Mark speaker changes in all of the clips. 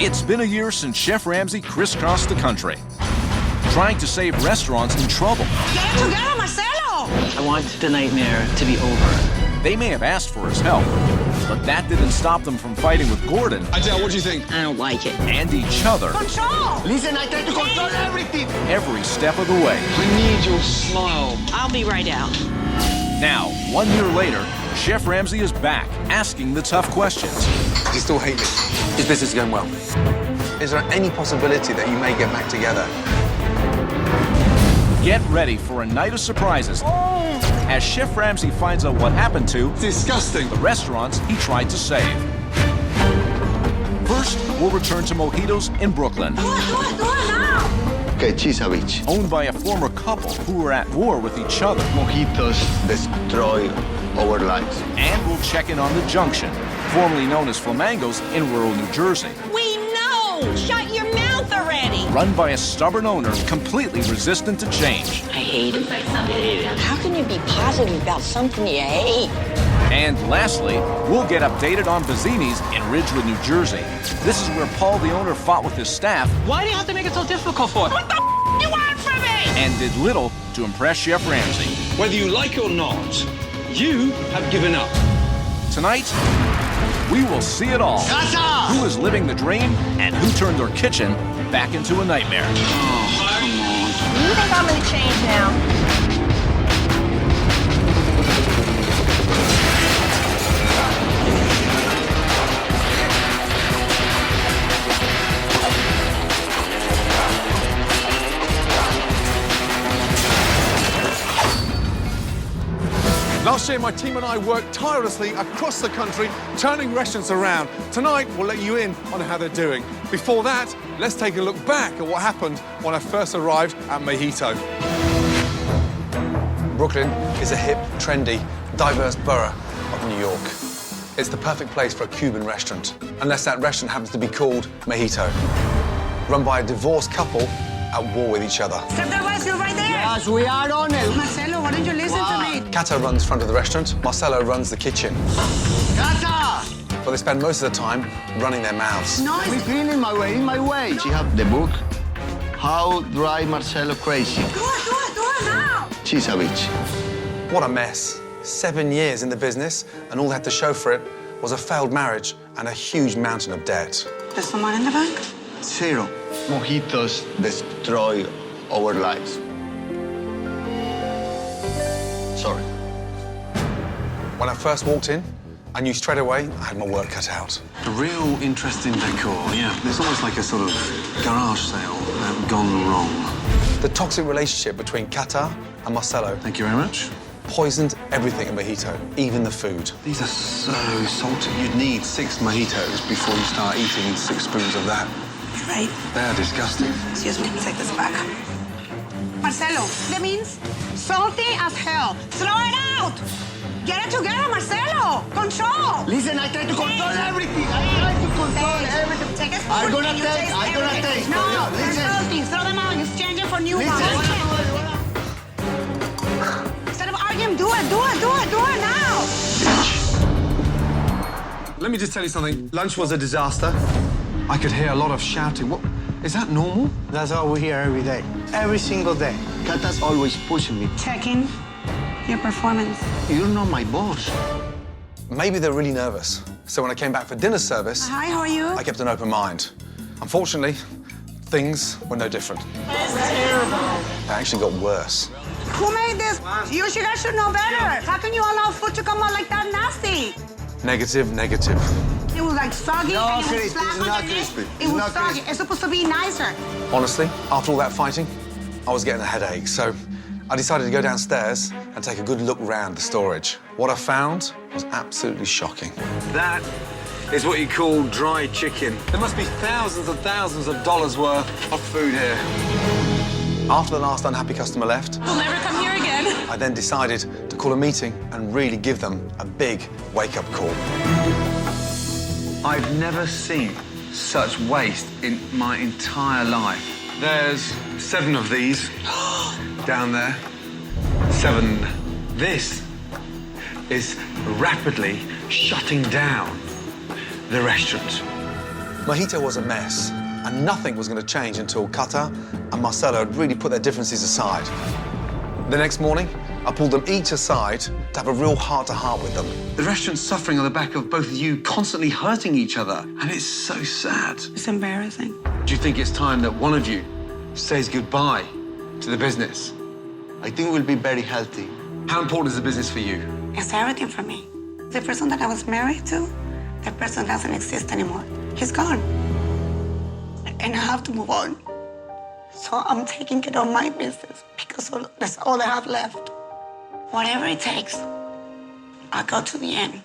Speaker 1: It's been a year since Chef Ramsay crisscrossed the country, trying to save restaurants in trouble.
Speaker 2: Get it together, Marcelo!
Speaker 3: I want the nightmare to be over.
Speaker 1: They may have asked for his help, but that didn't stop them from fighting with Gordon.
Speaker 4: Adele, what do you think?
Speaker 3: I don't like it.
Speaker 1: And each other.
Speaker 2: Control!
Speaker 4: Listen, I try to control everything.
Speaker 1: Every step of the way.
Speaker 4: I need your smile.
Speaker 3: I'll be right out.
Speaker 1: Now, 1 year later, Chef Ramsay is back, asking the tough questions.
Speaker 4: Does he still hate me? His business is going well. Is there any possibility that you may get back together?
Speaker 1: Get ready for a night of surprises as Chef Ramsay finds out what happened to
Speaker 4: Disgusting.
Speaker 1: the restaurants he tried to save. First, we'll return to Mojitos in Brooklyn,
Speaker 2: Do it now!
Speaker 5: Okay, XviD.
Speaker 1: owned by a former couple who were at war with each other.
Speaker 5: Mojitos destroy our lives.
Speaker 1: And we'll check in on the Junction, formerly known as Flamingos in rural New Jersey,
Speaker 2: We know! Shut your mouth already!
Speaker 1: run by a stubborn owner completely resistant to change.
Speaker 3: I hate it.
Speaker 2: How can you be positive about something you hate?
Speaker 1: And lastly, we'll get updated on Bazzini's in Ridgewood, New Jersey. This is where Paul, the owner, fought with his staff
Speaker 3: Why do you have to make it so difficult for it?
Speaker 2: What the you want from me?
Speaker 1: and did little to impress Chef Ramsay.
Speaker 6: Whether you like it or not, you have given up.
Speaker 1: Tonight, we will see it all. Who is living the dream and who turned their kitchen back into a nightmare.
Speaker 2: You think I'm gonna change now?
Speaker 4: Last year, my team and I worked tirelessly across the country, turning restaurants around. Tonight, we'll let you in on how they're doing. Before that, let's take a look back at what happened when I first arrived at Mojito. Brooklyn is a hip, trendy, diverse borough of New York. It's the perfect place for a Cuban restaurant, unless that restaurant happens to be called Mojito, run by a divorced couple at war with each other.
Speaker 2: Step that rescue right there!
Speaker 5: Yes, we are on it.
Speaker 2: Marcelo, why don't you listen to me?
Speaker 4: Cato runs front of the restaurant, Marcelo runs the kitchen.
Speaker 5: Kata!
Speaker 4: But they spend most of the time running their mouths.
Speaker 2: No,
Speaker 5: We're clean in my way. She have the book, How Drive Marcelo Crazy.
Speaker 2: do it now!
Speaker 5: XviD.
Speaker 4: What a mess. 7 years in the business, and all they had to show for it was a failed marriage and a huge mountain of debt.
Speaker 2: There's someone in the bank?
Speaker 5: Zero. Mojitos destroy our lives. Sorry.
Speaker 4: When I first walked in, I knew straight away I had my work cut out.
Speaker 6: A real interesting decor, yeah. It's almost like a sort of garage sale gone wrong.
Speaker 4: The toxic relationship between Qatar and Marcelo
Speaker 6: Thank you very much.
Speaker 4: poisoned everything at Mojito, even the food.
Speaker 6: These are so salty. You'd need 6 mojitos before you start eating 6 spoons of that.
Speaker 2: Right.
Speaker 6: They're disgusting.
Speaker 2: Excuse me, take this back. Marcelo, that means salty as hell. Throw it out! Get it together, Marcelo! Control!
Speaker 5: Listen, I try to control everything. I try to control everything.
Speaker 2: Take a spoon
Speaker 5: I'm gonna
Speaker 2: and you
Speaker 5: take,
Speaker 2: taste
Speaker 5: I'm gonna
Speaker 2: everything.
Speaker 5: taste.
Speaker 2: No,
Speaker 5: Yeah,
Speaker 2: they're
Speaker 5: listen.
Speaker 2: salty. Throw them out. Exchange it for new ones. Instead of arguing, do it now!
Speaker 6: Let me just tell you something. Lunch was a disaster. I could hear a lot of shouting. What? Is that normal?
Speaker 5: That's how we hear every day. Every single day. Kata's always pushing me.
Speaker 2: Checking your performance.
Speaker 5: You're not my boss.
Speaker 4: Maybe they're really nervous. So when I came back for dinner service,
Speaker 2: Hi, how are you?
Speaker 4: I kept an open mind. Unfortunately, things were no different.
Speaker 2: That's terrible.
Speaker 4: They actually got worse.
Speaker 2: Who made this? You guys should know better. How can you allow food to come out like that nasty?
Speaker 4: Negative.
Speaker 2: It was like soggy
Speaker 5: No,
Speaker 2: and it was
Speaker 5: crispy.
Speaker 2: flat
Speaker 5: It's
Speaker 2: on
Speaker 5: not
Speaker 2: the neck.
Speaker 5: crispy.
Speaker 2: It
Speaker 5: It's
Speaker 2: was
Speaker 5: not
Speaker 2: soggy.
Speaker 5: crispy.
Speaker 2: It's supposed to be nicer.
Speaker 4: Honestly, after all that fighting, I was getting a headache, so I decided to go downstairs and take a good look round the storage. What I found was absolutely shocking.
Speaker 6: That is what you call dry chicken. There must be thousands and thousands of dollars worth of food here.
Speaker 4: After the last unhappy customer left,
Speaker 2: We'll never come here again.
Speaker 4: I then decided to call a meeting and really give them a big wake-up call.
Speaker 6: I've never seen such waste in my entire life. There's 7 of these down there. 7. This is rapidly shutting down the restaurant.
Speaker 4: Mojito was a mess, and nothing was going to change until Kata and Marcelo had really put their differences aside. The next morning, I pulled them each aside to have a real heart-to-heart with them.
Speaker 6: The restaurant's suffering on the back of both of you constantly hurting each other, and it's so sad.
Speaker 2: It's embarrassing.
Speaker 6: Do you think it's time that one of you says goodbye to the business?
Speaker 5: I think it will be very healthy.
Speaker 6: How important is the business for you?
Speaker 2: It's everything for me. The person that I was married to, that person doesn't exist anymore. He's gone. And I have to move on. So I'm taking care of my business because that's all I have left. Whatever it takes, I'll go to the end.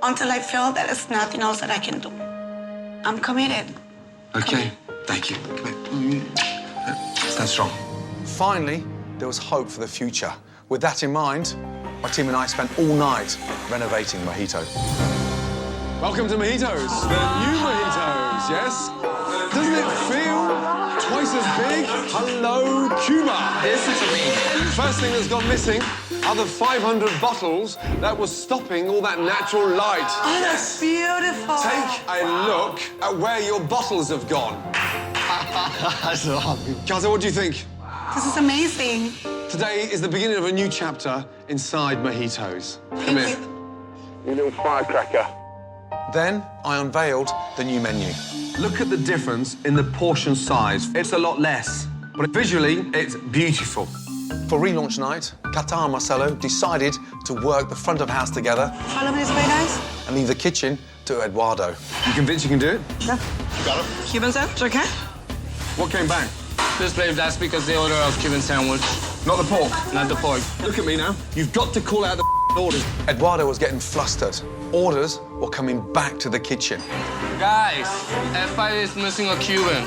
Speaker 2: Until I feel that there's nothing else that I can do. I'm committed.
Speaker 6: Okay, thank you. Come here. Stand strong.
Speaker 4: Finally, there was hope for the future. With that in mind, my team and I spent all night renovating Mojito. Welcome to Mojitos, the new Mojitos, yes? Doesn't it feel twice as big? Hello, Cuba.
Speaker 3: This is amazing.
Speaker 4: First thing that's gone missing are the 500 bottles that was stopping all that natural light.
Speaker 2: Oh, that's beautiful.
Speaker 4: Take a look at where your bottles have gone. Kata, what do you think?
Speaker 2: This is amazing.
Speaker 4: Today is the beginning of a new chapter inside Mojitos. Come here.
Speaker 5: You little firecracker.
Speaker 4: Then I unveiled the new menu.
Speaker 6: Look at the difference in the portion size. It's a lot less, but visually, it's beautiful.
Speaker 4: For relaunch night, Kata and Marcelo decided to work the front of house together
Speaker 2: Follow me this way, guys.
Speaker 4: and leave the kitchen to Eduardo.
Speaker 6: You convinced you can do it?
Speaker 3: Cuban sandwich, okay?
Speaker 6: What came back?
Speaker 3: Just believe that's because they order a Cuban sandwich,
Speaker 6: Not the pork.
Speaker 3: not the pork.
Speaker 6: Look at me now. You've got to call out the orders.
Speaker 4: Eduardo was getting flustered. Orders were coming back to the kitchen.
Speaker 3: Guys, XviD is missing a Cuban.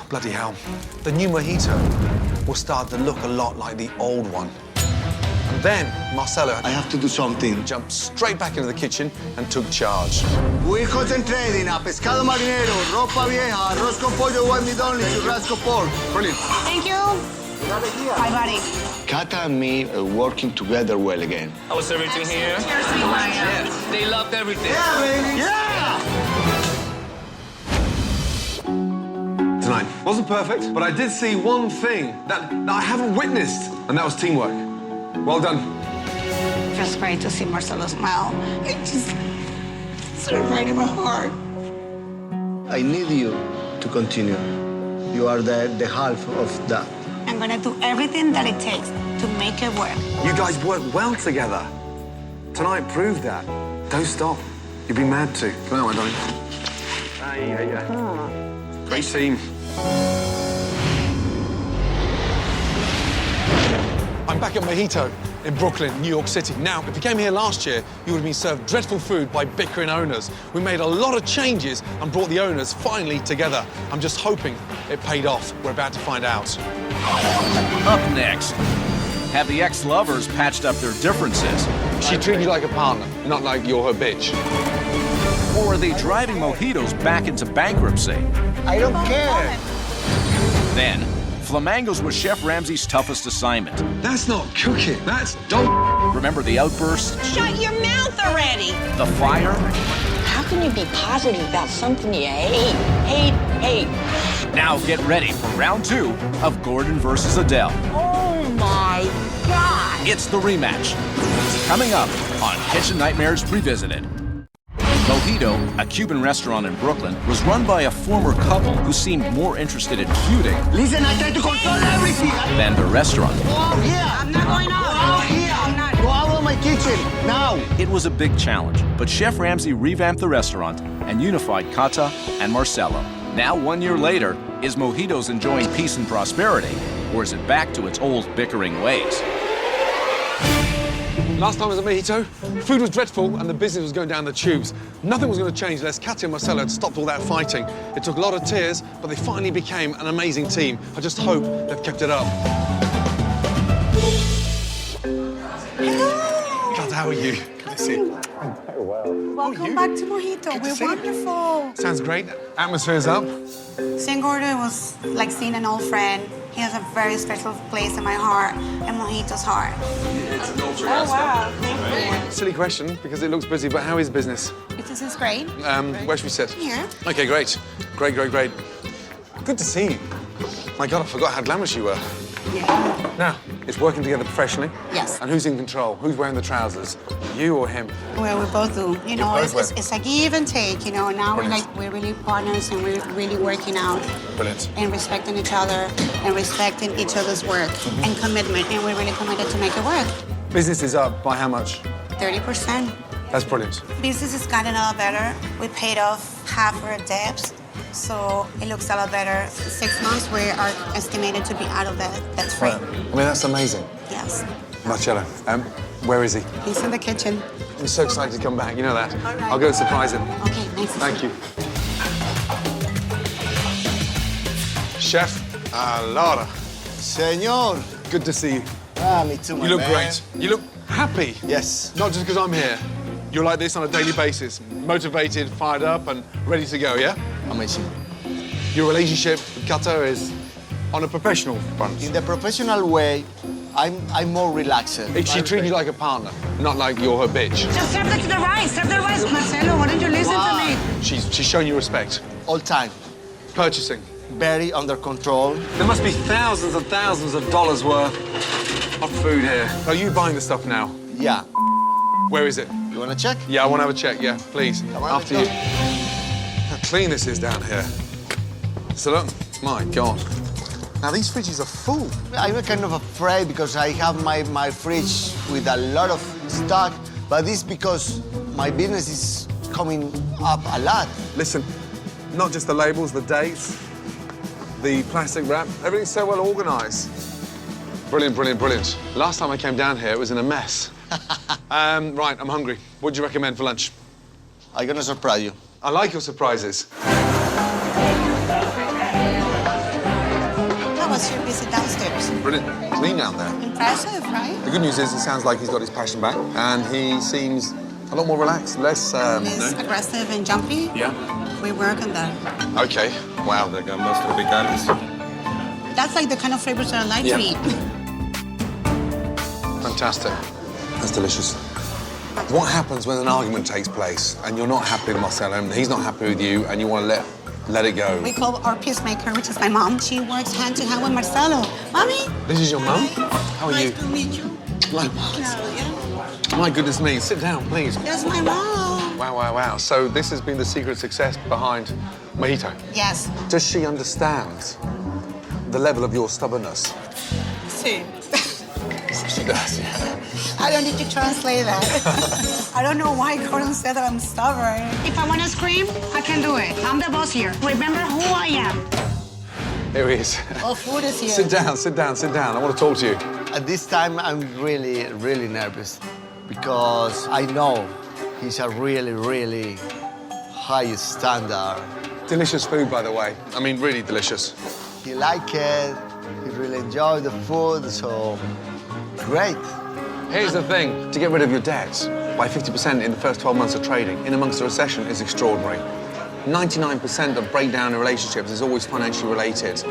Speaker 4: Bloody hell. The new Mojito was starting to look a lot like the old one. And then Marcelo
Speaker 5: I have to do something.
Speaker 4: jumped straight back into the kitchen and took charge.
Speaker 5: We're concentrating a pescado marinero, ropa vieja, arroz con pollo white meat only, churrasco pork.
Speaker 6: Brilliant.
Speaker 2: Thank you. Bye, buddy.
Speaker 5: Kata and me are working together well again.
Speaker 3: How was everything here?
Speaker 2: Cheers, sweet Maria.
Speaker 3: Yes, they loved everything.
Speaker 5: Yeah, baby! Yeah!
Speaker 6: Tonight wasn't perfect, but I did see one thing that I haven't witnessed, and that was teamwork. Well done.
Speaker 2: Feels great to see Marcelo smile. It's right in my heart.
Speaker 5: I need you to continue. You are the half of that.
Speaker 2: I'm gonna do everything that it takes to make it work.
Speaker 6: You guys work well together. Tonight proved that. Don't stop. You'd be mad to. Come on, darling. Great team.
Speaker 4: I'm back at Mojito in Brooklyn, New York City. Now, if you came here last year, you would have been served dreadful food by bickering owners. We made a lot of changes and brought the owners finally together. I'm just hoping it paid off. We're about to find out.
Speaker 1: Up next, have the ex-lovers patched up their differences?
Speaker 4: She treated you like a partner, not like you're her bitch.
Speaker 1: Or are they driving Mojitos back into bankruptcy?
Speaker 5: I don't care.
Speaker 1: Then, Flamangos was Chef Ramsay's toughest assignment.
Speaker 6: That's not cooking. That's dog.
Speaker 1: Remember the outburst,
Speaker 7: Shut your mouth already!
Speaker 1: the fire,
Speaker 7: How can you be positive about something you hate? Hate.
Speaker 1: Now get ready for round 2 of Gordon versus Adele.
Speaker 7: Oh my God!
Speaker 1: It's the rematch. Coming up on Kitchen Nightmares Revisited. Mojito, a Cuban restaurant in Brooklyn, was run by a former couple who seemed more interested in feuding
Speaker 5: Listen, I try to control everything.
Speaker 1: than the restaurant.
Speaker 5: Go out here.
Speaker 2: I'm not going out.
Speaker 5: Go out here.
Speaker 2: I'm not.
Speaker 5: Go out of my kitchen now.
Speaker 1: It was a big challenge, but Chef Ramsay revamped the restaurant and unified Kata and Marcelo. Now, 1 year later, is Mojitos enjoying peace and prosperity, or is it back to its old bickering ways?
Speaker 4: Last time I was at Mojito, food was dreadful and the business was going down the tubes. Nothing was going to change unless Katia and Marcelo had stopped all that fighting. It took a lot of tears, but they finally became an amazing team. I just hope they've kept it up. Katia, how are you? Good to see you.
Speaker 2: Welcome back to Mojito. We're wonderful.
Speaker 4: Sounds great. Atmosphere's up.
Speaker 2: Seeing Gordon was like seeing an old friend. He has a very special place in my heart and Mojito's heart. Oh, wow. Thank you.
Speaker 4: Silly question, because it looks busy, but how is business?
Speaker 2: This is great.
Speaker 4: Where should we sit?
Speaker 2: Here.
Speaker 4: Okay, great. Great. Good to see you. My God, I forgot how glamorous you were.
Speaker 2: Yeah.
Speaker 4: Now, it's working together professionally.
Speaker 2: Yes.
Speaker 4: And who's in control? Who's wearing the trousers? You or him?
Speaker 2: Well, we both do. You know,
Speaker 4: both
Speaker 2: it's a give and take, you know. Now
Speaker 4: Brilliant.
Speaker 2: we're really partners and we're really working out.
Speaker 4: Brilliant.
Speaker 2: And respecting each other and respecting each other's work and commitment. And we're really committed to make it work.
Speaker 4: Business is up by how much?
Speaker 2: 30%.
Speaker 4: That's brilliant.
Speaker 2: Business has gotten a lot better. We paid off half our debts, so it looks a lot better. 6 months, we are estimated to be out of that. That's free.
Speaker 4: I mean, that's amazing.
Speaker 2: Yes.
Speaker 4: Marcello, where is he?
Speaker 2: He's in the kitchen.
Speaker 4: I'm so excited to come back, you know that.
Speaker 2: All right.
Speaker 4: I'll go surprise him.
Speaker 2: Okay, nice to
Speaker 4: Thank
Speaker 2: see
Speaker 4: you. Chef Laura,
Speaker 5: Senor.
Speaker 4: good to see you.
Speaker 5: Ah, me too, my
Speaker 4: You look
Speaker 5: man.
Speaker 4: great. You look happy.
Speaker 5: Yes.
Speaker 4: Not just because I'm here. You're like this on a daily basis, motivated, fired up, and ready to go, yeah?
Speaker 5: Amazing.
Speaker 4: Your relationship with Qatar is on a professional front.
Speaker 5: In the professional way, I'm more relaxed.
Speaker 4: She treats you like a partner, not like you're her bitch.
Speaker 2: Just serve the rice. Serve the rice. Marcelo, why don't you listen to me?
Speaker 4: She's shown you respect.
Speaker 5: All time.
Speaker 4: Purchasing.
Speaker 5: Very under control.
Speaker 6: There must be thousands and thousands of dollars worth of food here.
Speaker 4: Are you buying the stuff now?
Speaker 5: Yeah.
Speaker 4: Where is it?
Speaker 5: You wanna check?
Speaker 4: Yeah, I want to have a check, yeah, please.
Speaker 5: Come on,
Speaker 4: After
Speaker 5: let's
Speaker 4: you.
Speaker 5: go.
Speaker 4: How clean this is down here. So look, my God. Now these fridges are full.
Speaker 5: I'm kind of afraid because I have my fridge with a lot of stock, but this because my business is coming up a lot.
Speaker 4: Listen, not just the labels, the dates, the plastic wrap, everything's so well organized. Brilliant. Last time I came down here, it was in a mess. Right, I'm hungry. What do you recommend for lunch?
Speaker 5: I'm gonna surprise you.
Speaker 4: I like your surprises.
Speaker 2: How was your visit downstairs?
Speaker 4: Brilliant. Clean down there.
Speaker 2: Impressive, right?
Speaker 4: The good news is it sounds like he's got his passion back and he seems a lot more relaxed, less...
Speaker 2: Less aggressive and jumpy.
Speaker 4: Yeah.
Speaker 2: We work on that.
Speaker 4: Okay. Wow.
Speaker 8: De gambas tropicales.
Speaker 2: That's like the kind of flavors that I like to eat.
Speaker 4: Fantastic. That's delicious. What happens when an argument takes place and you're not happy with Marcelo and he's not happy with you and you want to let it go?
Speaker 2: We call our peacemaker, which is my mom. She works hand to hand with Marcelo. Mommy?
Speaker 4: This is your mum? How are you?
Speaker 2: Nice to meet you.
Speaker 4: Likewise.
Speaker 2: Yeah.
Speaker 4: My goodness me. Sit down, please.
Speaker 2: That's my mom.
Speaker 4: Wow. So this has been the secret success behind Mojito.
Speaker 2: Yes.
Speaker 4: Does she understand the level of your stubbornness?
Speaker 2: See.
Speaker 4: She does, yeah.
Speaker 2: I don't need to translate that. I don't know why Gordon said that I'm stubborn. If I want to scream, I can do it. I'm the boss here. Remember who I am.
Speaker 4: Here he is.
Speaker 2: Oh, food is here.
Speaker 4: Sit down. I want to talk to you.
Speaker 5: At this time, I'm really, really nervous because I know he's a really, really high standard.
Speaker 4: Delicious food, by the way. I mean, really delicious.
Speaker 5: He liked it, he really enjoyed the food, so great.
Speaker 4: Here's the thing. To get rid of your debts by 50% in the first 12 months of trading in amongst a recession is extraordinary. 99% of breakdown in relationships is always financially related.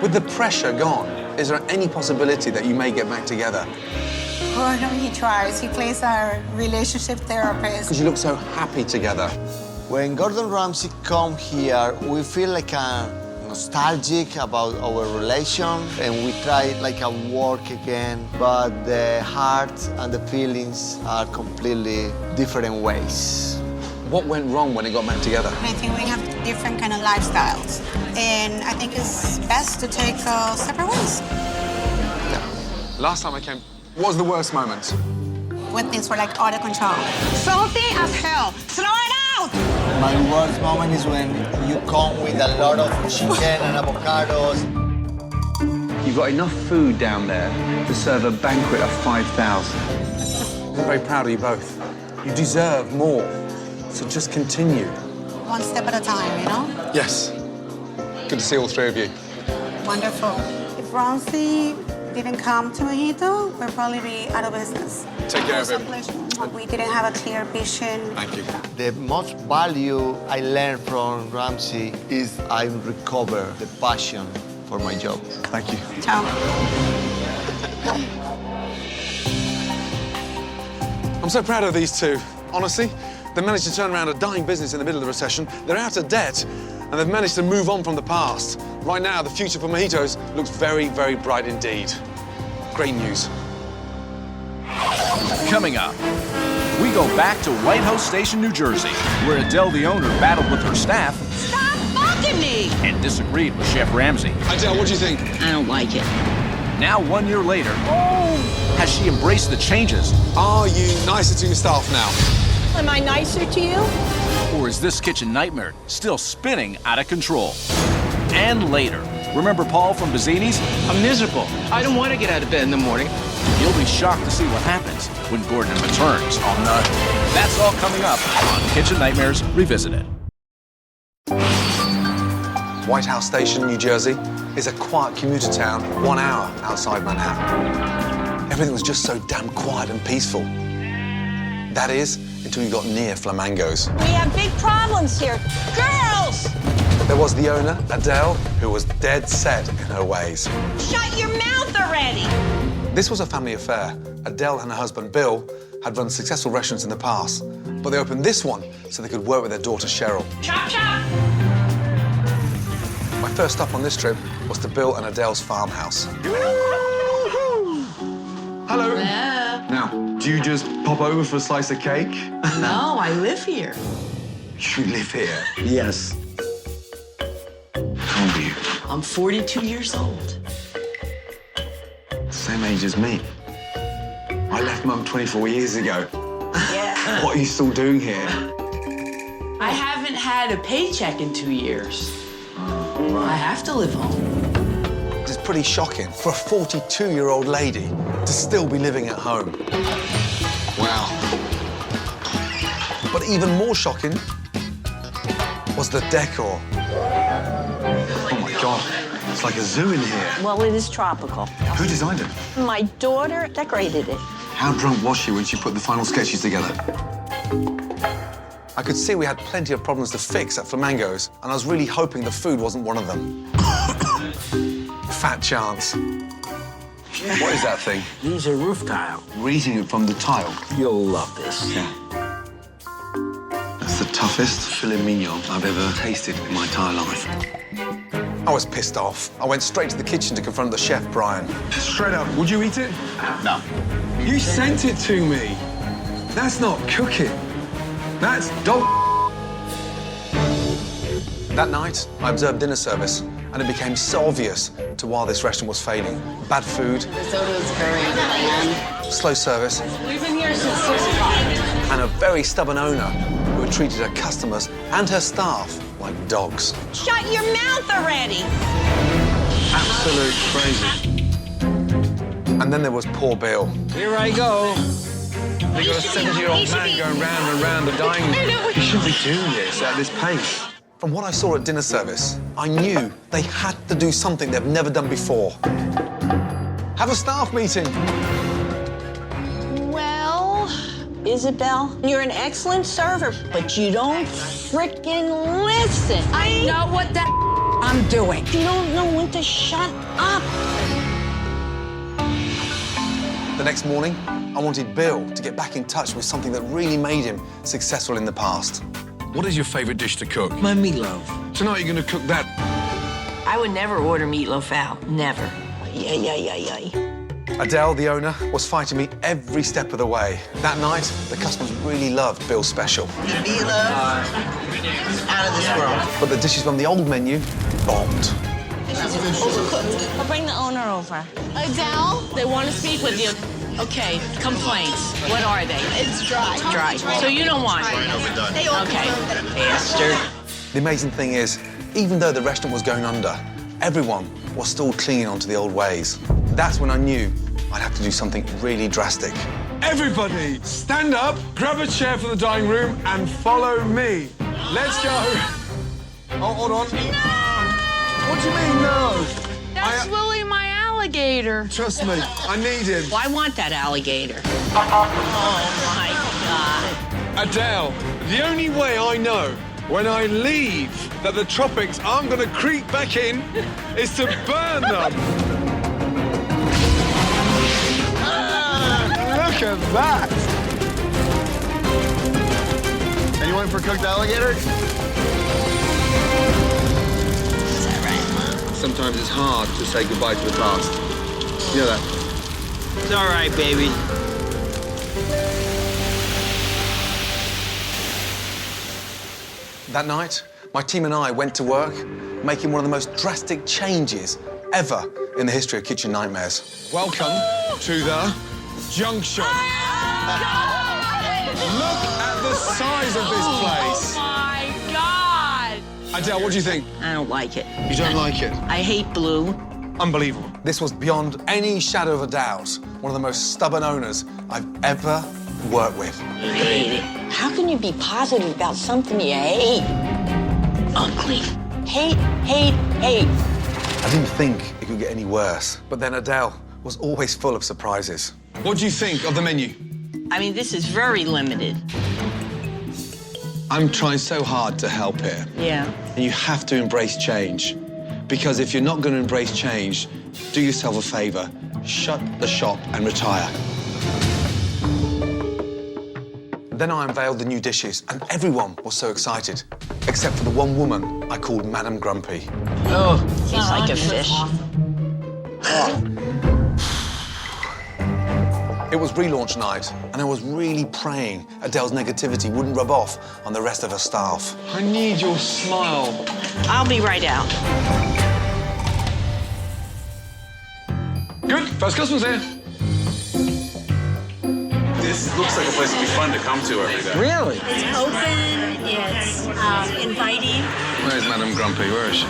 Speaker 4: With the pressure gone, is there any possibility that you may get back together?
Speaker 2: Gordon, he tries. He plays our relationship therapist.
Speaker 4: Because you look so happy together.
Speaker 5: When Gordon Ramsay come here, we feel like a nostalgic about our relation, and we try like a work again, but the heart and the feelings are completely different ways.
Speaker 4: What went wrong when it got back together?
Speaker 2: I think we have different kind of lifestyles. And I think it's best to take separate ways.
Speaker 4: Last time I came, what was the worst moment?
Speaker 2: When things were like out of control. Salty as hell. Throw it out!
Speaker 5: My worst moment is when you come with a lot of chicken and avocados.
Speaker 6: You've got enough food down there to serve a banquet of 5,000.
Speaker 4: I'm very proud of you both. You deserve more. So just continue.
Speaker 2: One step at a time, you know?
Speaker 4: Yes. Good to see all three of you.
Speaker 2: Wonderful. If Ramsay didn't come to Mojito, we'd probably be out of business.
Speaker 4: Take care of him.
Speaker 2: We didn't have a clear vision.
Speaker 4: Thank you.
Speaker 5: The most value I learned from Ramsay is I recover the passion for my job.
Speaker 4: Thank you.
Speaker 2: Ciao.
Speaker 4: I'm so proud of these two. Honestly, they managed to turn around a dying business in the middle of the recession. They're out of debt, and they've managed to move on from the past. Right now, the future for mojitos looks very, very bright indeed. Great news.
Speaker 1: Coming up, we go back to White House Station, New Jersey, where Adele, the owner, battled with her staff
Speaker 7: Stop bugging me!
Speaker 1: and disagreed with Chef Ramsay.
Speaker 4: Adele, what do you think?
Speaker 7: I don't like it.
Speaker 1: Now, 1 year later, has she embraced the changes?
Speaker 4: Are you nicer to your staff now?
Speaker 7: Am I nicer to you?
Speaker 1: Or is this kitchen nightmare still spinning out of control? And later, remember Paul from Bazzini's?
Speaker 3: I'm miserable. I don't want to get out of bed in the morning.
Speaker 1: You'll be shocked to see what happens when Gordon returns. Oh no. That's all coming up on Kitchen Nightmares Revisited.
Speaker 4: White House Station, New Jersey, is a quiet commuter town 1 hour outside Manhattan. Everything was just so damn quiet and peaceful. That is, until you got near Flamingos.
Speaker 7: We have big problems here. Girls!
Speaker 4: There was the owner, Adele, who was dead set in her ways.
Speaker 7: Shut your mouth already!
Speaker 4: This was a family affair. Adele and her husband, Bill, had run successful restaurants in the past, but they opened this one so they could work with their daughter, Cheryl.
Speaker 7: Chop, chop!
Speaker 4: My first stop on this trip was to Bill and Adele's farmhouse. Hello.
Speaker 6: Now, do you just pop over for a slice of cake?
Speaker 8: No, I live here.
Speaker 6: You live here?
Speaker 8: Yes.
Speaker 6: How old are you?
Speaker 8: I'm 42 years old.
Speaker 6: Same age as me. I left Mum 24 years ago.
Speaker 7: Yeah.
Speaker 6: What are you still doing here?
Speaker 8: I haven't had a paycheck in 2 years. I have to live home.
Speaker 4: It's pretty shocking for a 42-year-old lady to still be living at home. Wow. But even more shocking was the decor.
Speaker 6: Oh my God, it's like a zoo in here.
Speaker 7: Well, it is tropical.
Speaker 6: Who designed it?
Speaker 7: My daughter decorated it.
Speaker 6: How drunk was she when she put the final sketches together?
Speaker 4: I could see we had plenty of problems to fix at Flamingos, and I was really hoping the food wasn't one of them. Fat chance.
Speaker 6: What is that thing?
Speaker 9: These are roof tile.
Speaker 6: We're eating it from the tile.
Speaker 9: You'll love this.
Speaker 6: Yeah. That's the toughest filet mignon I've ever tasted in my entire life.
Speaker 4: I was pissed off. I went straight to the kitchen to confront the chef, Brian.
Speaker 6: Straight up, would you eat it? No. You sent it to me. That's not cooking. That's dog.
Speaker 4: That night, I observed dinner service, and it became so obvious to why this restaurant was failing. Bad food,
Speaker 10: Risotto's very bland.
Speaker 4: slow service,
Speaker 10: We've been here since 6 o'clock.
Speaker 4: and a very stubborn owner who had treated her customers and her staff like dogs.
Speaker 7: Shut your mouth already!
Speaker 6: Absolute crazy.
Speaker 4: And then there was poor Bill.
Speaker 9: Here I go.
Speaker 6: They got a 70-year-old man going round and round the dining room. You shouldn't be doing this at this pace.
Speaker 4: From what I saw at dinner service, I knew they had to do something they've never done before. Have a staff meeting.
Speaker 7: Well, Isabel, you're an excellent server, but you don't frickin' listen.
Speaker 10: I know what the I'm doing.
Speaker 7: You don't know when to shut up.
Speaker 4: The next morning, I wanted Bill to get back in touch with something that really made him successful in the past.
Speaker 6: What is your favourite dish to cook?
Speaker 9: My meatloaf.
Speaker 6: Tonight you're going to cook that.
Speaker 8: I would never order meatloaf out. Never.
Speaker 7: Yeah.
Speaker 4: Adele, the owner, was fighting me every step of the way. That night, the customers really loved Bill's special.
Speaker 8: Meatloaf? Out of this world.
Speaker 4: But the dishes from the old menu bombed.
Speaker 7: I'll bring the owner over.
Speaker 10: Adele, they want to speak with you. Okay, complaints. What are they? It's dry. Dry. So you don't want it? They all okay. Bastard.
Speaker 4: The amazing thing is, even though the restaurant was going under, everyone was still clinging onto the old ways. That's when I knew I'd have to do something really drastic.
Speaker 6: Everybody, stand up, grab a chair from the dining room, and follow me. Let's go.
Speaker 4: Oh, hold on.
Speaker 10: No!
Speaker 4: What do you mean, no?
Speaker 10: That's Willie, my alligator.
Speaker 4: Trust me, I need him.
Speaker 10: Well, I want that alligator. Oh, my God.
Speaker 6: Adele, the only way I know when I leave that the tropics aren't going to creep back in is to burn them. Look at that.
Speaker 5: Anyone for cooked alligator?
Speaker 6: Sometimes it's hard to say goodbye to the past. You know that?
Speaker 9: It's all right, baby.
Speaker 4: That night, my team and I went to work, making one of the most drastic changes ever in the history of kitchen nightmares. Welcome to the junction. Look at the size of this place.
Speaker 10: Oh my God!
Speaker 4: Adele, what do you think?
Speaker 7: I don't like it.
Speaker 4: You don't like it?
Speaker 7: I hate blue.
Speaker 4: Unbelievable. This was beyond any shadow of a doubt one of the most stubborn owners I've ever worked with.
Speaker 7: I hate it. How can you be positive about something you hate? Ugly. Hate, hate, hate.
Speaker 4: I didn't think it could get any worse, but then Adele was always full of surprises. What do you think of the menu?
Speaker 7: I mean, this is very limited.
Speaker 6: I'm trying so hard to help here.
Speaker 7: Yeah.
Speaker 6: And you have to embrace change. Because if you're not going to embrace change, do yourself a favor, shut the shop and retire.
Speaker 4: Then I unveiled the new dishes, and everyone was so excited, except for the one woman I called Madame Grumpy.
Speaker 7: Oh, he's like a fish.
Speaker 4: It was relaunch night, and I was really praying Adele's negativity wouldn't rub off on the rest of her staff.
Speaker 6: I need your smile.
Speaker 7: I'll be right out.
Speaker 6: Good, first customer's here.
Speaker 11: This looks like a place to be fun to come to every day.
Speaker 9: Really?
Speaker 12: It's open, it's inviting.
Speaker 6: Where's Madame Grumpy? Where is she?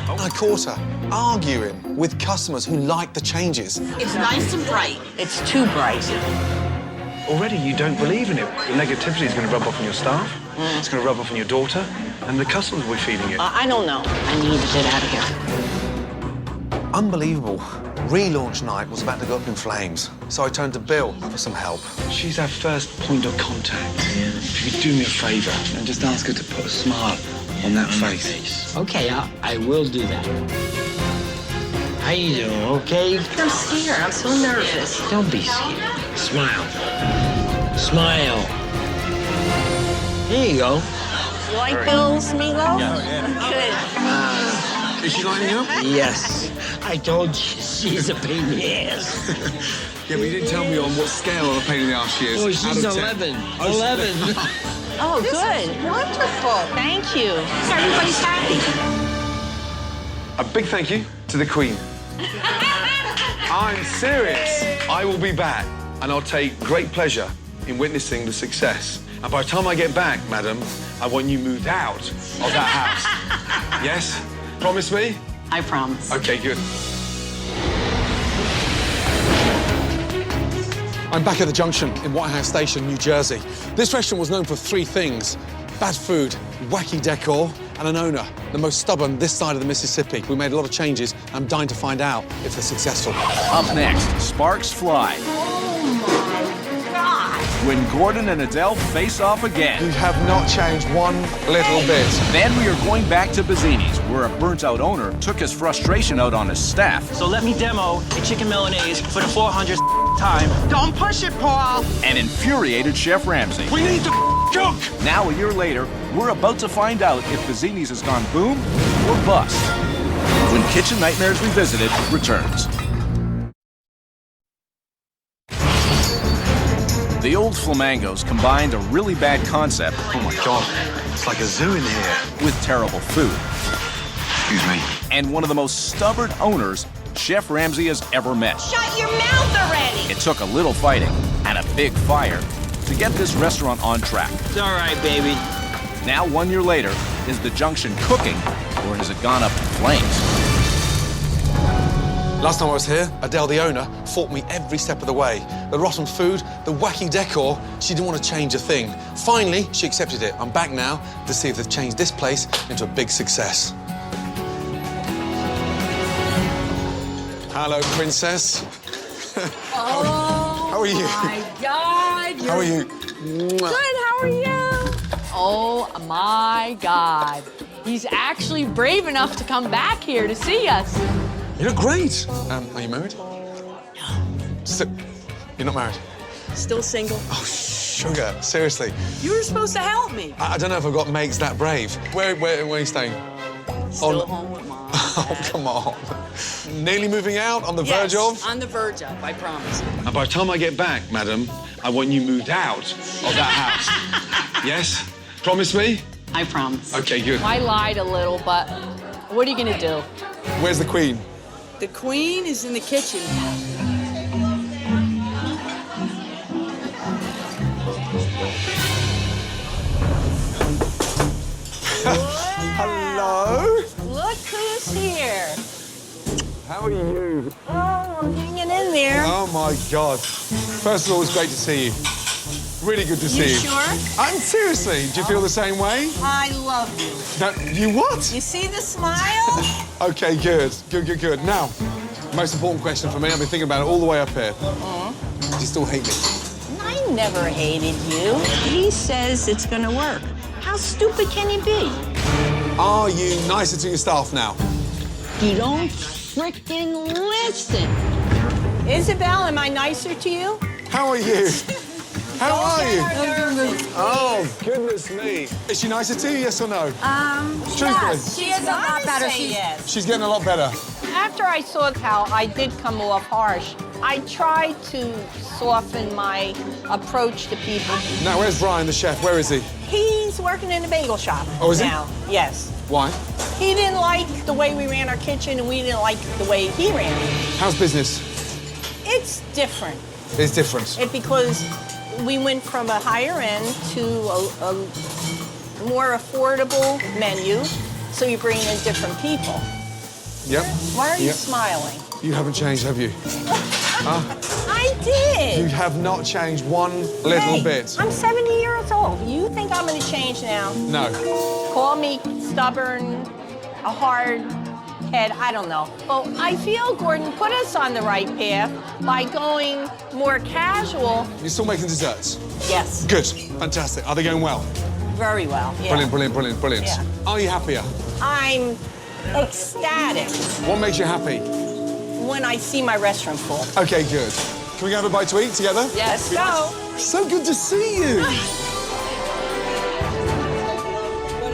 Speaker 4: I caught her arguing with customers who liked the changes.
Speaker 10: It's nice and bright.
Speaker 7: It's too bright.
Speaker 6: Already you don't believe in it. The negativity is going to rub off on your staff. It's going to rub off on your daughter. And the customers will be feeling it.
Speaker 7: I don't know. I need to get out of here.
Speaker 4: Unbelievable. Relaunch night was about to go up in flames, so I turned to Bill for some help.
Speaker 6: She's our first point of contact. If you could do me a favor and just ask her to put a smile on that face.
Speaker 9: Okay, I will do that. How you doing, okay?
Speaker 10: I'm scared. I'm so nervous.
Speaker 9: Don't be scared. Smile. Smile. There you go.
Speaker 7: You like Bill's meatloaf?
Speaker 10: Good.
Speaker 6: Is she lining up?
Speaker 9: Yes. I told you she's a pain in the ass.
Speaker 6: Yeah, but you didn't tell me on what scale of a pain in the ass she is.
Speaker 9: Oh, she's 11. 11.
Speaker 7: Oh, good.
Speaker 10: Wonderful.
Speaker 7: Thank you.
Speaker 10: Everybody's happy.
Speaker 6: A big thank you to the Queen. I'm serious. I will be back, and I'll take great pleasure in witnessing the success. And by the time I get back, madam, I want you moved out of that house. Yes? Promise me?
Speaker 10: I promise.
Speaker 6: Okay, good.
Speaker 4: I'm back at the junction in White House Station, New Jersey. This restaurant was known for three things: bad food, wacky decor, and an owner, the most stubborn this side of the Mississippi. We made a lot of changes. I'm dying to find out if they're successful.
Speaker 1: Up next, sparks fly. When Gordon and Adele face off again.
Speaker 4: You have not changed one little bit.
Speaker 1: Then we are going back to Bazzini's, where a burnt-out owner took his frustration out on his staff.
Speaker 9: So let me demo a chicken Milanese for the 400th time.
Speaker 10: Don't push it, Paul.
Speaker 1: And infuriated Chef Ramsay.
Speaker 6: We need to cook!
Speaker 1: Now, a year later, we're about to find out if Bazzini's has gone boom or bust. When Kitchen Nightmares Revisited returns. The old Flamingos combined a really bad concept.
Speaker 6: Oh my God, it's like a zoo in here.
Speaker 1: With terrible food.
Speaker 6: Excuse me.
Speaker 1: And one of the most stubborn owners Chef Ramsay has ever met.
Speaker 10: Shut your mouth already.
Speaker 1: It took a little fighting and a big fire to get this restaurant on track.
Speaker 9: It's all right, baby.
Speaker 1: Now, 1 year later, is the junction cooking or has it gone up in flames?
Speaker 4: Last time I was here, Adele, the owner, fought me every step of the way. The rotten food, the wacky decor, she didn't want to change a thing. Finally, she accepted it. I'm back now to see if they've changed this place into a big success. Hello, princess.
Speaker 12: Oh,
Speaker 4: how are you?
Speaker 12: my God.
Speaker 4: How are you?
Speaker 12: Good, how are you? Oh, my God. He's actually brave enough to come back here to see us.
Speaker 4: You look great. Are you married? No. You're not married?
Speaker 12: Still single.
Speaker 4: Oh, shh. sugar. Seriously.
Speaker 12: You were supposed to help me.
Speaker 4: I don't know if I've got mates that brave. Where are you staying?
Speaker 12: Still home with Mom.
Speaker 4: Oh, come on. Nearly moving out, on the verge of?
Speaker 12: On the verge of, I promise.
Speaker 6: And by the time I get back, madam, I want you moved out of that house. Yes? Promise me?
Speaker 12: I promise.
Speaker 6: Okay, good.
Speaker 12: I lied a little, but what are you gonna do?
Speaker 4: Where's the Queen?
Speaker 12: The Queen is in the kitchen.
Speaker 4: Hello?
Speaker 10: Look who's here.
Speaker 4: How are you?
Speaker 10: Oh, I'm hanging in there.
Speaker 4: Oh, my God. First of all, it's great to see you. Really good to see you.
Speaker 10: You sure?
Speaker 4: I'm seriously. Do you feel the same way?
Speaker 10: I love you.
Speaker 4: No, you what?
Speaker 10: You see the smile?
Speaker 4: Okay, good. Good. Now, most important question for me. I've been thinking about it all the way up here. Do you still hate me?
Speaker 10: I never hated you. He says it's gonna work. How stupid can you be?
Speaker 4: Are you nicer to your staff now?
Speaker 7: You don't frickin' listen.
Speaker 10: Isabel, am I nicer to you?
Speaker 4: How are you? How are you? Oh, goodness me. Is she nicer to you, yes or no? Truthfully.
Speaker 10: She is a lot better. Yes.
Speaker 4: She's getting a lot better.
Speaker 13: After I saw how I did come off harsh, I tried to soften my approach to people.
Speaker 4: Now, where's Brian, the chef? Where is he?
Speaker 10: He's working in a bagel shop
Speaker 4: Oh, is he?
Speaker 10: now. Yes.
Speaker 4: Why?
Speaker 10: He didn't like the way we ran our kitchen, and we didn't like the way he ran it.
Speaker 4: How's business?
Speaker 10: It's different.
Speaker 4: It's different.
Speaker 10: Because we went from a higher end to a more affordable menu, so you bring in different people.
Speaker 4: Yep.
Speaker 10: Why are you
Speaker 4: Yep.
Speaker 10: smiling?
Speaker 4: You haven't changed, have you?
Speaker 10: I did.
Speaker 4: You have not changed one little
Speaker 10: Hey,
Speaker 4: bit.
Speaker 10: I'm 70 years old. You think I'm going to change now?
Speaker 4: No.
Speaker 10: Call me stubborn, a hard head, I don't know. Well, I feel Gordon put us on the right path by going more casual.
Speaker 4: You're still making desserts?
Speaker 10: Yes.
Speaker 4: Good. Fantastic. Are they going well?
Speaker 10: Very well. Yeah.
Speaker 4: Brilliant.
Speaker 10: Yeah.
Speaker 4: Are you happier?
Speaker 10: I'm ecstatic
Speaker 4: What makes you happy?
Speaker 10: when I see my restaurant full.
Speaker 4: Okay, good. Can we have a bite to eat together?
Speaker 10: Yes. Go.
Speaker 4: So good to see you.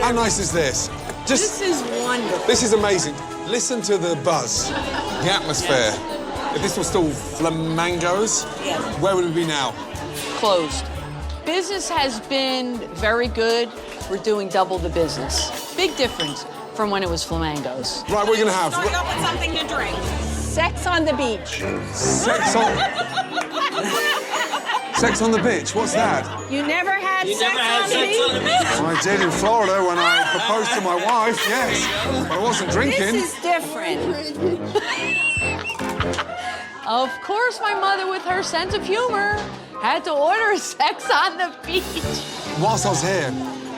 Speaker 4: How nice is this?
Speaker 12: This is wonderful.
Speaker 4: This is amazing. Listen to the buzz, the atmosphere. If this was still Flamingos, where would we be now?
Speaker 12: Closed. Business has been very good. We're doing double the business. Big difference from when it was Flamingos.
Speaker 4: Right, what are you gonna have?
Speaker 10: Start up with something to drink. Sex on the beach.
Speaker 4: Sex on... Sex on the beach, what's that?
Speaker 10: You never had sex on the beach?
Speaker 4: I did in Florida when I proposed to my wife, yes. But I wasn't drinking.
Speaker 10: This is different.
Speaker 12: Of course, my mother, with her sense of humor, had to order sex on the beach.
Speaker 4: Whilst I was here,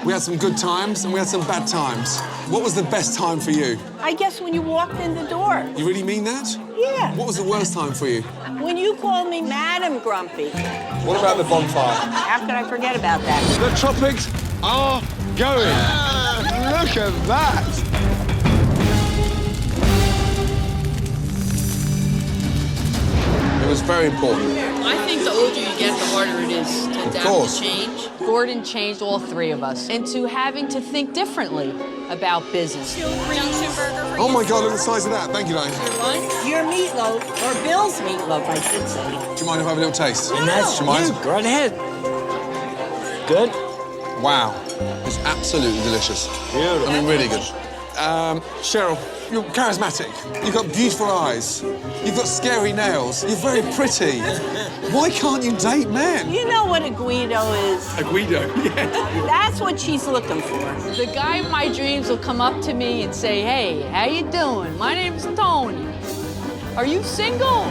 Speaker 4: we had some good times and we had some bad times. What was the best time for you?
Speaker 10: I guess when you walked in the door.
Speaker 4: You really mean that?
Speaker 10: Yeah.
Speaker 4: What was the worst time for you?
Speaker 10: When you called me Madam Grumpy.
Speaker 4: What about the bonfire?
Speaker 10: How could I forget about that?
Speaker 4: The tropics are going. Look at that. It was very important.
Speaker 12: I think the older you get, the harder it is to adapt
Speaker 4: course.
Speaker 12: to change. Gordon changed all three of us into having to think differently about business.
Speaker 4: Oh my God, look at the size of that. Thank you, Diane.
Speaker 10: Your meatloaf, or Bill's meatloaf, I should say.
Speaker 4: Do you mind if I have a little taste?
Speaker 9: And that's
Speaker 4: Do you mind?
Speaker 9: you. Go right ahead. Good?
Speaker 4: Wow. It's absolutely delicious.
Speaker 9: Beautiful.
Speaker 4: I mean, really good. Cheryl, you're charismatic. You've got beautiful eyes. You've got scary nails. You're very pretty. Why can't you date men?
Speaker 10: You know what a Guido is?
Speaker 4: A Guido, yeah.
Speaker 10: That's what she's looking for.
Speaker 12: The guy of my dreams will come up to me and say, "Hey, how you doing? My name's Tony. Are you single?"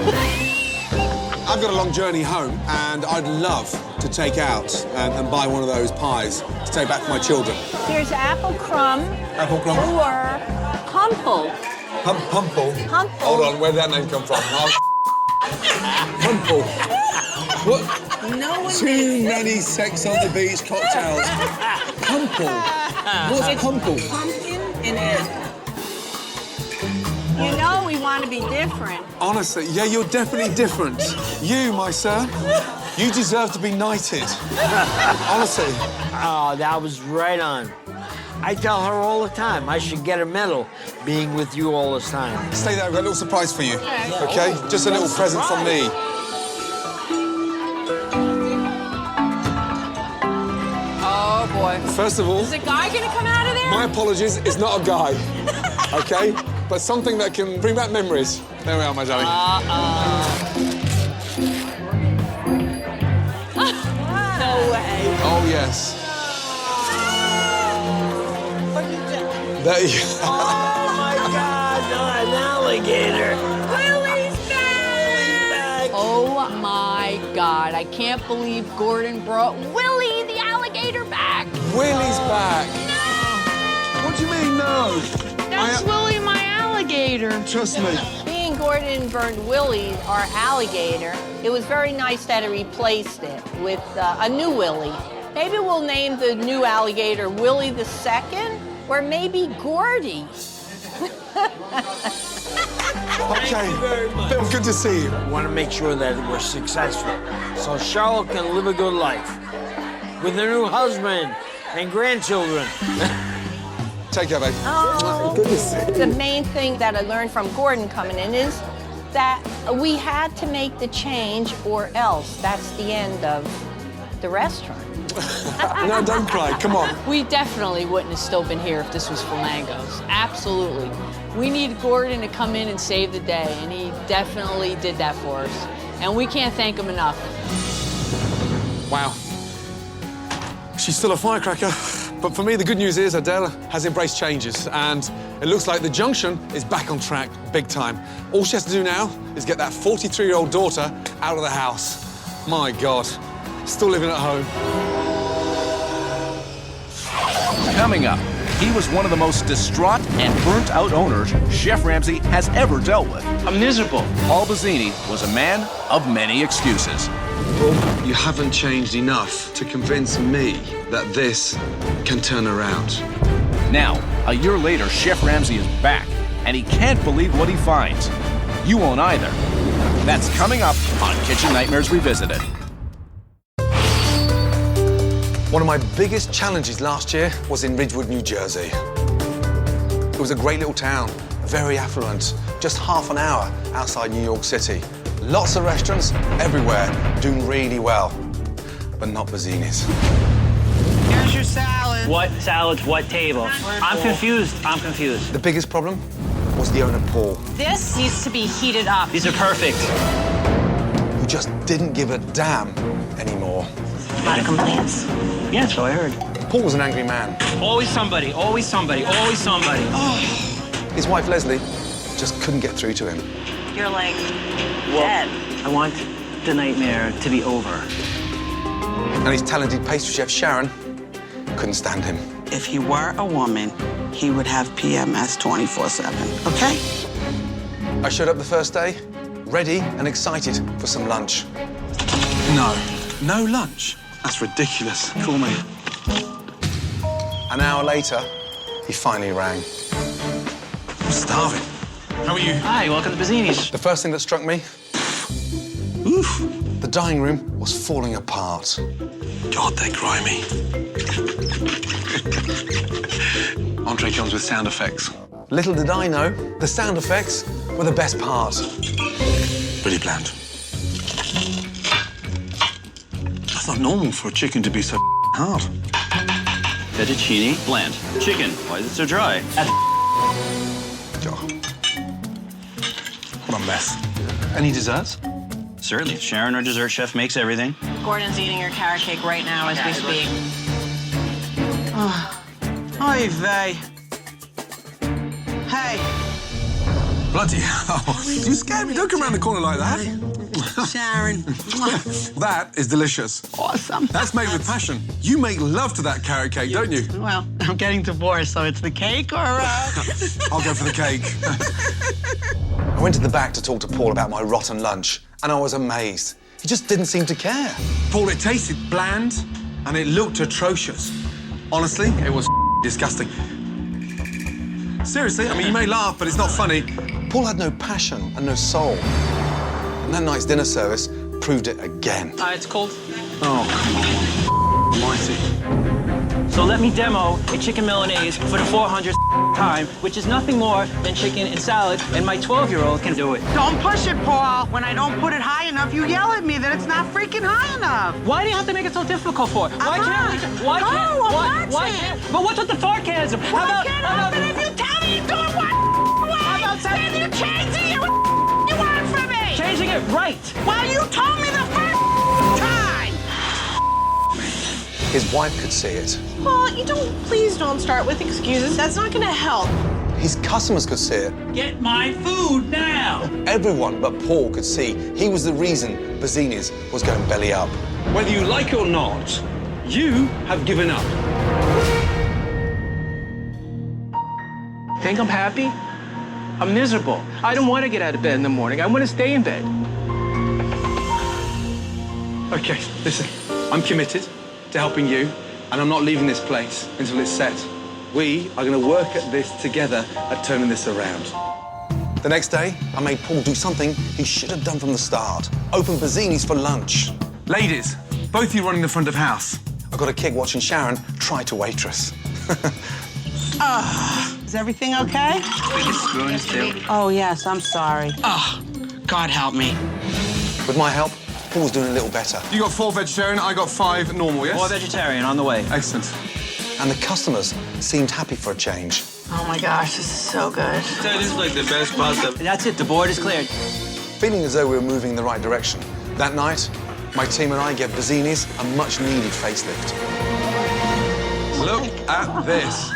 Speaker 4: I've got a long journey home, and I'd love to take out and buy one of those pies to take back to my children.
Speaker 10: Here's apple crumb.
Speaker 4: Apple crumb.
Speaker 10: Or humple.
Speaker 4: Pumple.
Speaker 10: Humple.
Speaker 4: Hold on, where did that name come from? Pumple. What?
Speaker 10: No one
Speaker 4: Too many sex on the beach cocktails. Pumple. What's a pumple?
Speaker 10: Pumpkin and apple. You know, we we want to be different.
Speaker 4: Honestly, yeah, you're definitely different. You, my sir, you deserve to be knighted. Honestly.
Speaker 9: Oh, that was right on. I tell her all the time I should get a medal being with you all this time.
Speaker 4: Stay there, I've got a little surprise for you. Okay? Just a little present from me.
Speaker 12: Oh, boy.
Speaker 4: First of all,
Speaker 12: Is a guy gonna come out of there?
Speaker 4: my apologies, it's not a guy. Okay? But something that can bring back memories. There we are, my darling.
Speaker 12: No way.
Speaker 4: Oh, yes.
Speaker 12: What is that?
Speaker 4: There you
Speaker 9: Oh, my God, not an alligator.
Speaker 12: Willie's back! Oh, my God. I can't believe Gordon brought Willie, the alligator, back.
Speaker 4: Willie's back. What do you mean, no?
Speaker 12: That's Willie, my alligator.
Speaker 4: Trust me.
Speaker 10: Me and Gordon burned Willie, our alligator. It was very nice that he replaced it with a new Willie. Maybe we'll name the new alligator Willie the Second, or maybe Gordy.
Speaker 4: Okay. Bill, good to see you.
Speaker 9: I want to make sure that we're successful so Charlotte can live a good life with a new husband and grandchildren.
Speaker 4: Take care, babe.
Speaker 10: Oh.
Speaker 4: Good to see you.
Speaker 10: The main thing that I learned from Gordon coming in is that we had to make the change or else that's the end of the restaurant.
Speaker 4: No, don't cry. Come on.
Speaker 12: We definitely wouldn't have still been here if this was Flamingos. Absolutely. We need Gordon to come in and save the day, and he definitely did that for us. And we can't thank him enough.
Speaker 4: Wow. She's still a firecracker. But for me, the good news is Adele has embraced changes, and it looks like the junction is back on track big time. All she has to do now is get that 43-year-old daughter out of the house. My God, still living at home.
Speaker 1: Coming up, he was one of the most distraught and burnt-out owners Chef Ramsay has ever dealt with.
Speaker 3: I'm miserable.
Speaker 1: Paul Bazzini was a man of many excuses.
Speaker 6: Well, you haven't changed enough to convince me that this can turn around.
Speaker 1: Now, a year later, Chef Ramsay is back, and he can't believe what he finds. You won't either. That's coming up on Kitchen Nightmares Revisited.
Speaker 4: One of my biggest challenges last year was in Ridgewood, New Jersey. It was a great little town, very affluent, just half an hour outside New York City. Lots of restaurants everywhere, doing really well, but not Bazzini's.
Speaker 14: Here's your salad.
Speaker 15: What salads, what table? I'm confused.
Speaker 4: The biggest problem was the owner, Paul,
Speaker 14: This needs to be heated up.
Speaker 15: These are perfect.
Speaker 4: who just didn't give a damn anymore.
Speaker 14: A lot of complaints.
Speaker 15: Yeah, so I heard.
Speaker 4: Paul was an angry man.
Speaker 15: Always somebody, always somebody, always somebody.
Speaker 4: His wife, Leslie, just couldn't get through to him.
Speaker 14: You're like dead.
Speaker 15: I want the nightmare to be over.
Speaker 4: And his talented pastry chef, Sharon, couldn't stand him.
Speaker 14: If he were a woman, he would have PMS 24/7, okay?
Speaker 4: I showed up the first day, ready and excited for some lunch.
Speaker 6: No lunch. That's ridiculous. Call me.
Speaker 4: An hour later, he finally rang.
Speaker 6: I'm starving. How are you?
Speaker 15: Hi, welcome to Bazzini's.
Speaker 4: The first thing that struck me, the dining room was falling apart.
Speaker 6: God, they're grimy. Entree comes with sound effects.
Speaker 4: Little did I know, the sound effects were the best part.
Speaker 6: Pretty bland. That's not normal for a chicken to be so hard.
Speaker 15: Fettuccine, bland. Chicken, why is it so dry?
Speaker 6: God. What a mess. Any desserts?
Speaker 15: Certainly. Sharon, our dessert chef, makes everything.
Speaker 14: Gordon's eating your carrot cake right now as we speak. Oy vey. Hey.
Speaker 6: Bloody hell. You scared me. Don't come around the corner like that.
Speaker 14: Sharon.
Speaker 6: That is delicious.
Speaker 14: Awesome.
Speaker 6: That's made with passion. You make love to that carrot cake, don't you?
Speaker 14: Well, I'm getting divorced, so it's the cake or...
Speaker 6: I'll go for the cake.
Speaker 4: I went to the back to talk to Paul about my rotten lunch, and I was amazed. He just didn't seem to care.
Speaker 6: Paul, it tasted bland, and it looked atrocious. Honestly, it was disgusting. Seriously, I mean, you may laugh, but it's not funny. Paul had no passion and no soul. And that night's dinner service proved it again.
Speaker 3: It's cold.
Speaker 6: Oh, come on. Almighty.
Speaker 16: So let me demo a chicken Milanese for the 400th time, which is nothing more than chicken and salad, and my 12-year-old can do it.
Speaker 14: Don't push it, Paul. When I don't put it high enough, you yell at me that it's not freaking high enough.
Speaker 16: Why do you have to make it so difficult for it? Why can't? But what's with the sarcasm?
Speaker 14: Why can't I help it if you tell me you're doing what? Then you changing it. What you want from me?
Speaker 16: Changing it right.
Speaker 14: Well, you told me the first time.
Speaker 6: His wife could see it.
Speaker 13: Paul, please don't start with excuses. That's not gonna help.
Speaker 6: His customers could see it.
Speaker 9: Get my food now!
Speaker 6: Everyone but Paul could see he was the reason Bazzini's was going belly up.
Speaker 15: Whether you like it or not, you have given up.
Speaker 3: Think I'm happy? I'm miserable. I don't want to get out of bed in the morning. I want to stay in bed.
Speaker 6: Okay, listen, I'm committed to helping you, and I'm not leaving this place until it's set. We are going to work at this together at turning this around. The next day, I made Paul do something he should have done from the start. Open Bazzini's for lunch. Ladies, both of you running the front of house. I got a kick watching Sharon try to waitress.
Speaker 14: Is everything okay?
Speaker 3: Spoons, too.
Speaker 14: Oh, yes, I'm sorry. God help me.
Speaker 6: With my help, Paul's doing a little better. You got 4 vegetarian, I got 5 normal, yes?
Speaker 16: 4 vegetarian on the way.
Speaker 6: Excellent. And the customers seemed happy for a change.
Speaker 13: Oh my gosh, this is so good.
Speaker 15: That is like the best pasta.
Speaker 16: That's it, the board is cleared.
Speaker 6: Feeling as though we were moving in the right direction, that night, my team and I gave Bazzini's a much-needed facelift. Look at this.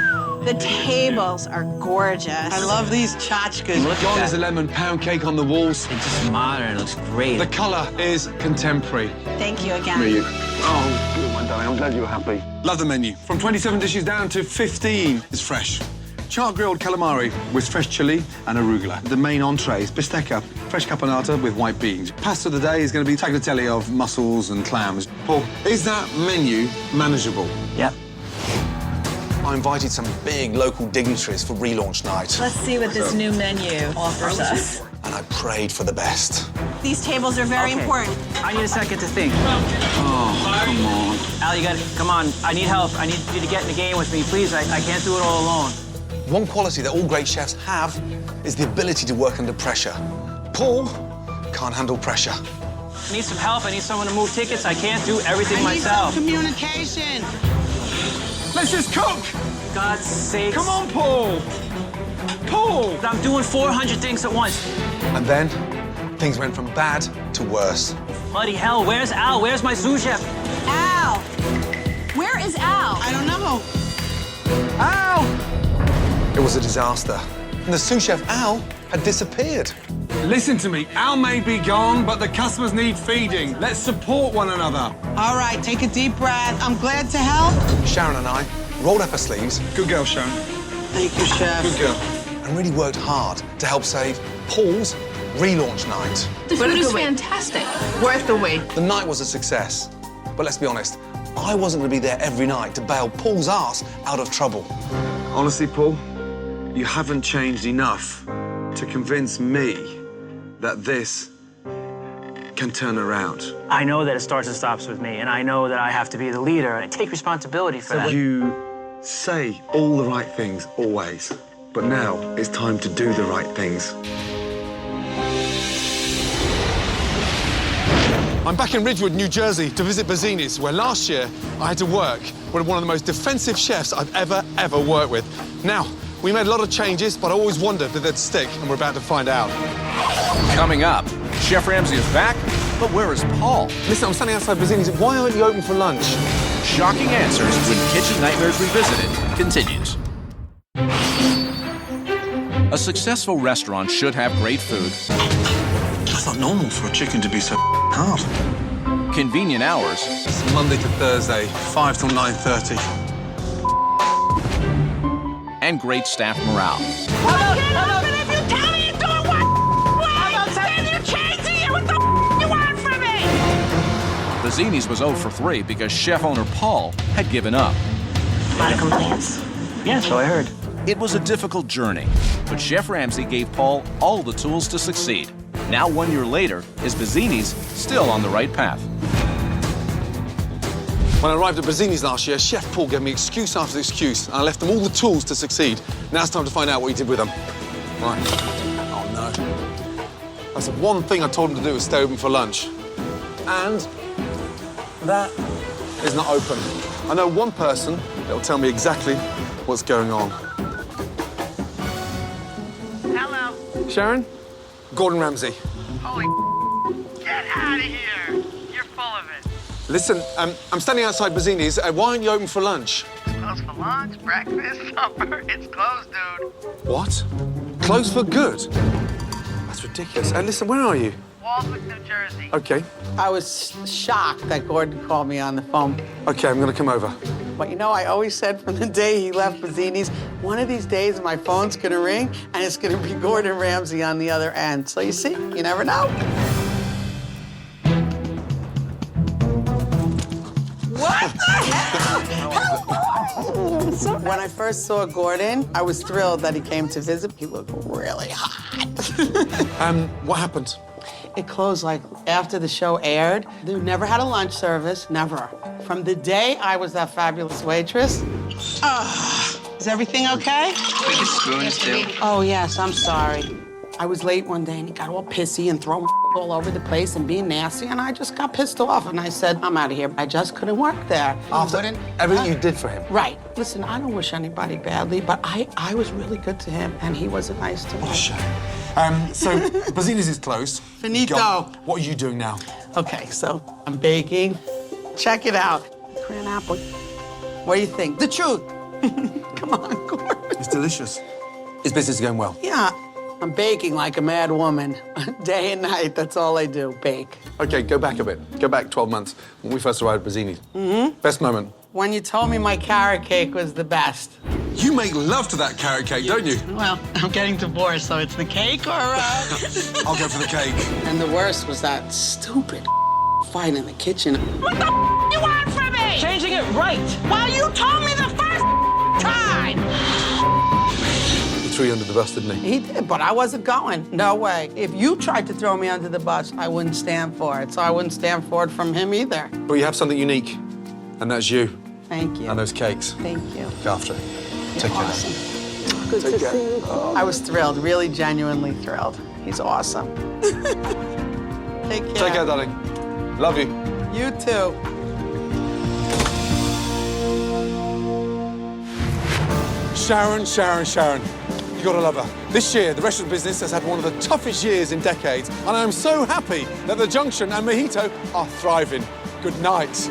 Speaker 13: The tables are gorgeous.
Speaker 14: I love these tchotchkes.
Speaker 6: Gone is a lemon pound cake on the walls.
Speaker 16: It's just modern, it looks great.
Speaker 6: The colour is contemporary.
Speaker 13: Thank you again.
Speaker 6: Oh, good one, darling. I'm glad you were happy. Love the menu. From 27 dishes down to 15 is fresh. Char grilled calamari with fresh chili and arugula. The main entree is bistecca, fresh caponata with white beans. Pasta of the day is going to be tagliatelle of mussels and clams. Paul, is that menu manageable?
Speaker 16: Yep.
Speaker 6: I invited some big local dignitaries for relaunch night.
Speaker 13: Let's see what this new menu offers us.
Speaker 6: And I prayed for the best.
Speaker 13: These tables are very important.
Speaker 16: I need a second to think.
Speaker 6: Oh, come on.
Speaker 16: Al, come on. I need help. I need you to get in the game with me, please. I can't do it all alone.
Speaker 6: One quality that all great chefs have is the ability to work under pressure. Paul can't handle pressure.
Speaker 16: I need some help. I need someone to move tickets. I can't do everything myself.
Speaker 14: Communication.
Speaker 6: Let's just cook!
Speaker 16: God's sake.
Speaker 6: Come on, Paul! Paul!
Speaker 16: I'm doing 400 things at once.
Speaker 6: And then, things went from bad to worse.
Speaker 16: Bloody hell, where's Al? Where's my sous chef?
Speaker 13: Al! Where is Al?
Speaker 14: I don't know.
Speaker 6: Al! It was a disaster. And the sous chef, Al, had disappeared. Listen to me. Al may be gone, but the customers need feeding. Let's support one another.
Speaker 14: All right, take a deep breath. I'm glad to help.
Speaker 6: Sharon and I rolled up our sleeves. Good girl, Sharon.
Speaker 14: Thank you, Chef.
Speaker 6: Good girl. And really worked hard to help save Paul's relaunch night.
Speaker 13: The food is fantastic. Worth the wait.
Speaker 6: The night was a success. But let's be honest, I wasn't going to be there every night to bail Paul's ass out of trouble. Honestly, Paul, you haven't changed enough to convince me that this can turn around.
Speaker 16: I know that it starts and stops with me, and I know that I have to be the leader, and I take responsibility for that.
Speaker 6: You say all the right things always, but now it's time to do the right things. I'm back in Ridgewood, New Jersey, to visit Bazzini's, where last year I had to work with one of the most defensive chefs I've ever worked with. Now, we made a lot of changes, but I always wondered if they'd stick, and we're about to find out.
Speaker 1: Coming up, Chef Ramsay is back, but where is Paul?
Speaker 6: Listen, I'm standing outside Bazzini's. Why aren't you open for lunch?
Speaker 1: Shocking answers when Kitchen Nightmares Revisited continues. A successful restaurant should have great food.
Speaker 11: That's not normal for a chicken to be so hard.
Speaker 1: Convenient hours.
Speaker 6: It's Monday to Thursday, 5 till 9:30.
Speaker 1: And great staff morale. Bazzini's was 0 for 3 because chef owner Paul had given up.
Speaker 13: A lot of complaints.
Speaker 16: Yeah, so I heard.
Speaker 1: It was a difficult journey, But Chef Ramsay gave Paul all the tools to succeed. Now 1 year later, his Bazzini's still on the right path.
Speaker 4: When I arrived at Bazzini's last year, Chef Paul gave me excuse after excuse, and I left them all the tools to succeed. Now it's time to find out what he did with them. Right. Oh, no. That's the one thing I told him to do was stay open for lunch. And that is not open. I know one person that will tell me exactly what's going on.
Speaker 14: Hello.
Speaker 4: Sharon? Gordon Ramsay.
Speaker 14: Holy get out of here. You're full of it.
Speaker 4: Listen, I'm standing outside Bazzini's. Why aren't you open for lunch?
Speaker 14: It's closed for lunch, breakfast, supper. It's closed, dude.
Speaker 4: What? Closed for good? That's ridiculous. And listen, where are you?
Speaker 14: Walswick, New Jersey.
Speaker 4: Okay.
Speaker 17: I was shocked that Gordon called me on the phone.
Speaker 4: Okay, I'm gonna come over.
Speaker 17: But you know, I always said from the day he left Bazzini's, one of these days my phone's gonna ring and it's gonna be Gordon Ramsay on the other end. So you see, you never know. What the hell? Hello! When I first saw Gordon, I was thrilled that he came to visit. He looked really hot.
Speaker 4: What happened?
Speaker 17: It closed like after the show aired. They never had a lunch service, never. From the day I was that fabulous waitress. Is everything okay?
Speaker 3: Biggest spoons, too.
Speaker 17: Oh, yes, I'm sorry. I was late one day and he got all pissy and throwing all over the place and being nasty, and I just got pissed off and I said, I'm out of here. I just couldn't work there.
Speaker 4: After everything you did for him?
Speaker 17: Right. Listen, I don't wish anybody badly, but I was really good to him and he wasn't nice to me.
Speaker 4: What a shame. So, Bazzini's is closed.
Speaker 17: Finito.
Speaker 4: What are you doing now?
Speaker 17: Okay, so I'm baking. Check it out. Cran apple. What do you think? The truth. Come on, Gordon.
Speaker 4: It's delicious. Is business going well?
Speaker 17: Yeah, I'm baking like a mad woman. Day and night, that's all I do, bake.
Speaker 4: Okay, go back a bit. Go back 12 months when we first arrived at Bazzini's.
Speaker 17: Mm-hmm.
Speaker 4: Best moment?
Speaker 17: When you told me my carrot cake was the best.
Speaker 4: You make love to that carrot cake, don't you?
Speaker 17: Well, I'm getting divorced, so it's the cake or...
Speaker 4: I'll go for the cake.
Speaker 17: And the worst was that stupid fight in the kitchen.
Speaker 14: What the you want from me?
Speaker 16: Changing it right.
Speaker 14: Well, you told me the first time.
Speaker 4: He threw you under the bus, didn't he?
Speaker 17: He did, but I wasn't going. No way. If you tried to throw me under the bus, I wouldn't stand for it. So I wouldn't stand for it from him either.
Speaker 4: But you have something unique, and that's you.
Speaker 17: Thank you.
Speaker 4: And those cakes.
Speaker 17: Thank you.
Speaker 4: Look after it. Take
Speaker 17: Awesome. Good
Speaker 4: Take
Speaker 17: to
Speaker 4: care.
Speaker 17: see you. I was thrilled, really genuinely thrilled. He's awesome. Take care.
Speaker 4: Take care, darling. Love you.
Speaker 17: You too.
Speaker 4: Sharon, Sharon, Sharon. You gotta love her. This year, the restaurant business has had one of the toughest years in decades, and I'm so happy that the Junction and Mojito are thriving. Good night.